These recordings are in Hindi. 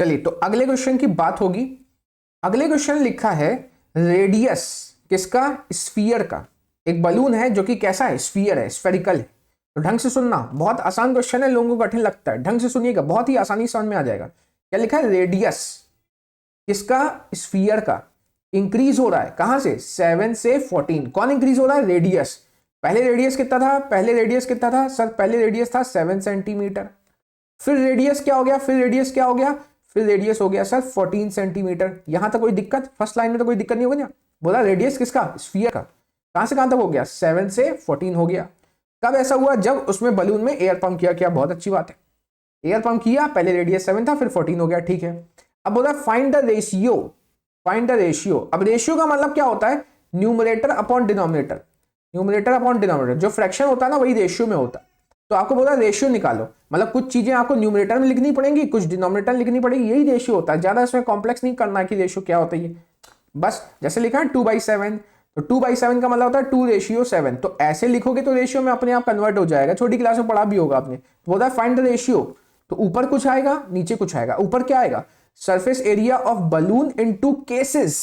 चलिए तो अगले क्वेश्चन की बात होगी। अगले क्वेश्चन लिखा है रेडियस किसका, स्फीयर का। एक बलून है जो कि कैसा है, स्फीयर है, स्फेरिकल है। तो ढंग से सुनना, बहुत आसान क्वेश्चन है, लोगों को कठिन लगता है, ढंग से सुनिएगा, बहुत ही आसानी समझ में आ जाएगा। क्या लिखा है, रेडियस किसका, स्फीयर का, इंक्रीज हो रहा है कहां से, 7 से 14। कौन इंक्रीज हो रहा है, रेडियस। पहले रेडियस कितना था, पहले रेडियस कितना था सर, पहले रेडियस था 7 सेंटीमीटर। फिर रेडियस क्या हो गया, फिर रेडियस क्या हो गया, फिर रेडियस हो गया सर 14 सेंटीमीटर। यहां तक कोई दिक्कत, फर्स्ट लाइन में तो कोई दिक्कत नहीं होगी ना। बोला रेडियस किसका, स्फीयर का, कहां से कहां तक हो गया, 7 से 14 हो गया। कब ऐसा हुआ, जब उसमें बलून में एयर पंप किया। क्या बहुत अच्छी बात है, एयर पंप किया, पहले रेडियस 7 था फिर 14 हो गया, ठीक है। अब बोला find the ratio, find the ratio. अब रेशियो का मतलब क्या होता है, numerator upon denominator, numerator upon denominator. जो फ्रैक्शन होता है ना वही रेशियो में होता है। तो आपको बोला रेशियो निकालो, मतलब कुछ चीजें आपको न्यूमरेटर में लिखनी पड़ेंगी, कुछ डिनोमिनेटर लिखनी पड़ेगी, यही रेशियो होता है। ज्यादा इसमें कॉम्प्लेक्स नहीं करना कि रेशियो क्या होता है। बस जैसे लिखा है 2/7, तो 2/7 का मतलब होता है 2:7। तो ऐसे लिखोगे तो रेशियो में अपने आप कन्वर्ट हो जाएगा, छोटी क्लास में पढ़ा भी होगा आपने। तो बोला फाइंड द रेशियो, तो ऊपर कुछ आएगा नीचे कुछ आएगा। ऊपर क्या आएगा, surface area of balloon in 2 cases,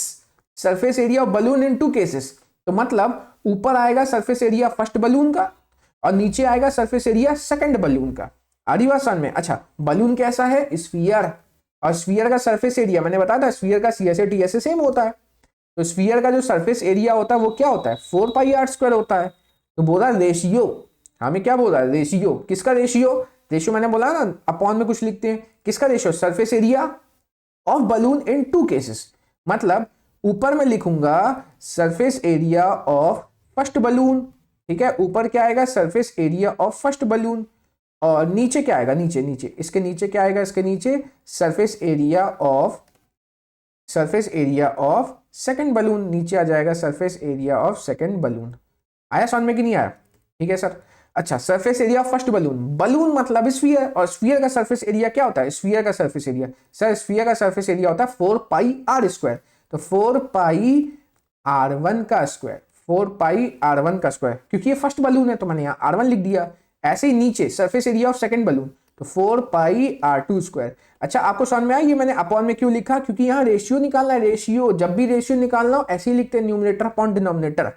surface area of balloon in 2 cases. तो मतलब ऊपर आएगा सरफेस एरिया फर्स्ट बलून का और नीचे आएगा सरफेस एरिया सेकंड बलून का। आधी बात समझ में। अच्छा बलून कैसा है, स्फीयर, और स्फीयर का सरफेस एरिया मैंने बताया था, स्फीयर का C S A T S A same होता है। तो स्फीयर का जो सरफेस एरिया होता है वो क्या होता है, 4πr² होता है। तो बोला रेशियो, हमें क्या बोला, रेशियो किसका, रेशियो, रेशियो मैंने बोला ना अपॉन में कुछ लिखते हैं, किसका ratio, surface area of balloon in 2 cases. मतलब ऊपर में लिखूंगा surface area of first balloon, ठीक है। ऊपर क्या आएगा, surface area of first balloon, और नीचे क्या आएगा, नीचे नीचे इसके नीचे क्या आएगा, इसके नीचे surface area of, surface area of second balloon, नीचे आ जाएगा surface area of second balloon. आया समझ में कि नहीं आया, ठीक है सर। अच्छा surface area of first balloon, balloon मतलब स्फीयर, और स्फीयर का सरफेस एरिया क्या होता है, स्फीयर का सरफेस एरिया, सर स्फीयर का सरफेस एरिया होता है 4πr²। तो 4πr1 का स्क्वायर, 4πr1 का स्क्वायर, क्योंकि ये फर्स्ट बलून है तो मैंने यहाँ r1 लिख दिया। ऐसे ही नीचे surface area of second balloon, तो 4πr2²। अच्छा आपको समझ में आया ये मैंने अपॉन में क्यों लिखा, क्योंकि यहाँ रेशियो निकालना है। रेशियो जब भी रेशियो निकालना हो ऐसे ही लिखते हैं, numerator upon denominator.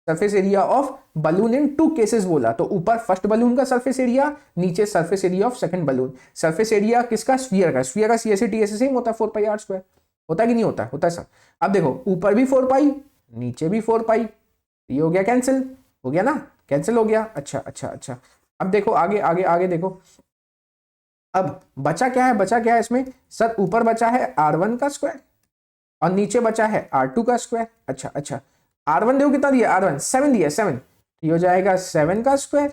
Surface area of balloon in 2 cases बोला, तो ऊपर फर्स्ट बलून का सरफेस एरिया, नीचे surface area of second balloon. Surface area किसका, स्फीयर का, स्फीयर का CSA/TSA सेम होता है 4πr², होता है कि नहीं होता है, होता है सर। अब देखो ऊपर भी 4π नीचे भी 4π, ये हो गया कैंसिल, हो गया ना, कैंसिल हो गया। अच्छा अच्छा अच्छा, अब देखो आगे आगे आगे देखो, अब बचा क्या है, बचा क्या है इसमें सर, ऊपर बचा है r1 का स्क्वायर और नीचे बचा है r2 का स्क्वायर। अच्छा अच्छा, r1 देखो कितना दिया, r1 7 दिया, 7, तो ये हो जाएगा 7 का स्क्वायर,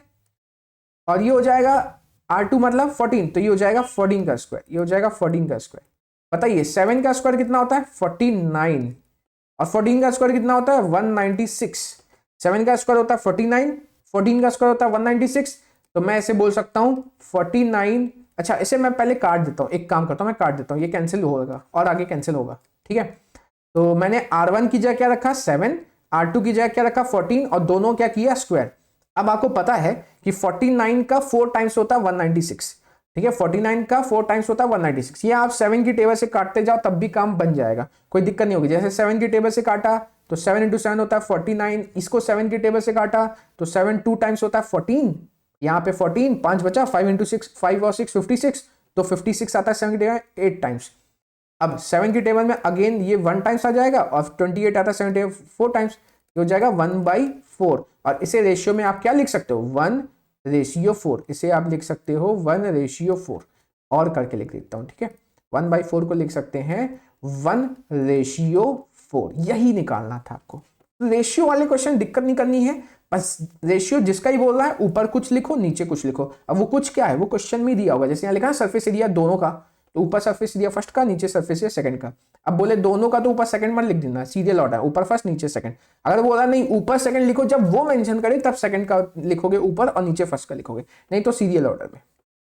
और ये हो जाएगा r2 मतलब 14, तो ये हो जाएगा 14 का स्क्वायर, ये हो जाएगा 14 का स्क्वायर। बताइए 7 का स्क्वायर कितना होता है, 49, और 14 का स्क्वायर कितना होता है, 196। 7 का स्क्वायर होता है 49, 14 का स्क्वायर होता है 196, तो मैं ऐसे बोल सकता हूं 49। अच्छा इसे मैं पहले काट देता हूं, एक काम करता हूं मैं काट देता हूं, ये कैंसिल होगा और आगे कैंसिल होगा, ठीक है। तो मैंने r1 की जगह क्या रखा 7, r2 की जगह क्या रखा 14, और दोनों क्या किया स्क्वायर। अब आपको पता है कि 49 का 4 टाइम्स होता है 196, ठीक है। 49 का 4 टाइम्स होता है 196। ये आप 7 की टेबल से काटते जाओ तब भी काम बन जाएगा, कोई दिक्कत नहीं होगी। जैसे 7 की टेबल से काटा तो 7 × 7 होता है 49, इसको 7 की टेबल से काटा तो 7 2 टाइम्स होता है 14, यहाँ पे 14, 5 बचा, 5 × 6, 5 और 6 56, तो 56 आता है 7 की टेबल 8 टाइम्स। अब 7 की टेबल में अगेन ये 1 टाइम्स आ जाएगा, और 28 आता है 7 टेबल 4 टाइम्स, ये हो जाएगा 1/4। और इसे रेशियो में आप क्या लिख सकते हो, 1:4, इसे आप लिख सकते हो 1:4, और करके लिख देता हूं, ठीक है। 1/4 को लिख सकते हैं 1:4, यही निकालना था आपको। रेशियो वाले क्वेश्चन दिक्कत नहीं करनी है, बस रेशियो जिसका ही बोल रहा है ऊपर कुछ लिखो नीचे कुछ लिखो। अब वो कुछ क्या है वो क्वेश्चन में दिया होगा, जैसे यहाँ लिखा है सरफेस एरिया दोनों का, तो ऊपर सरफेस एरिया फर्स्ट का नीचे सरफेस एरिया सेकंड का। अब बोले दोनों का तो ऊपर सेकंड मत लिख देना, सीरियल ऑर्डर, ऊपर फर्स्ट नीचे सेकंड। अगर बोला नहीं ऊपर सेकंड लिखो, जब वो मेंशन करे तब सेकंड का लिखोगे ऊपर और नीचे फर्स्ट का लिखोगे, नहीं तो सीरियल ऑर्डर में।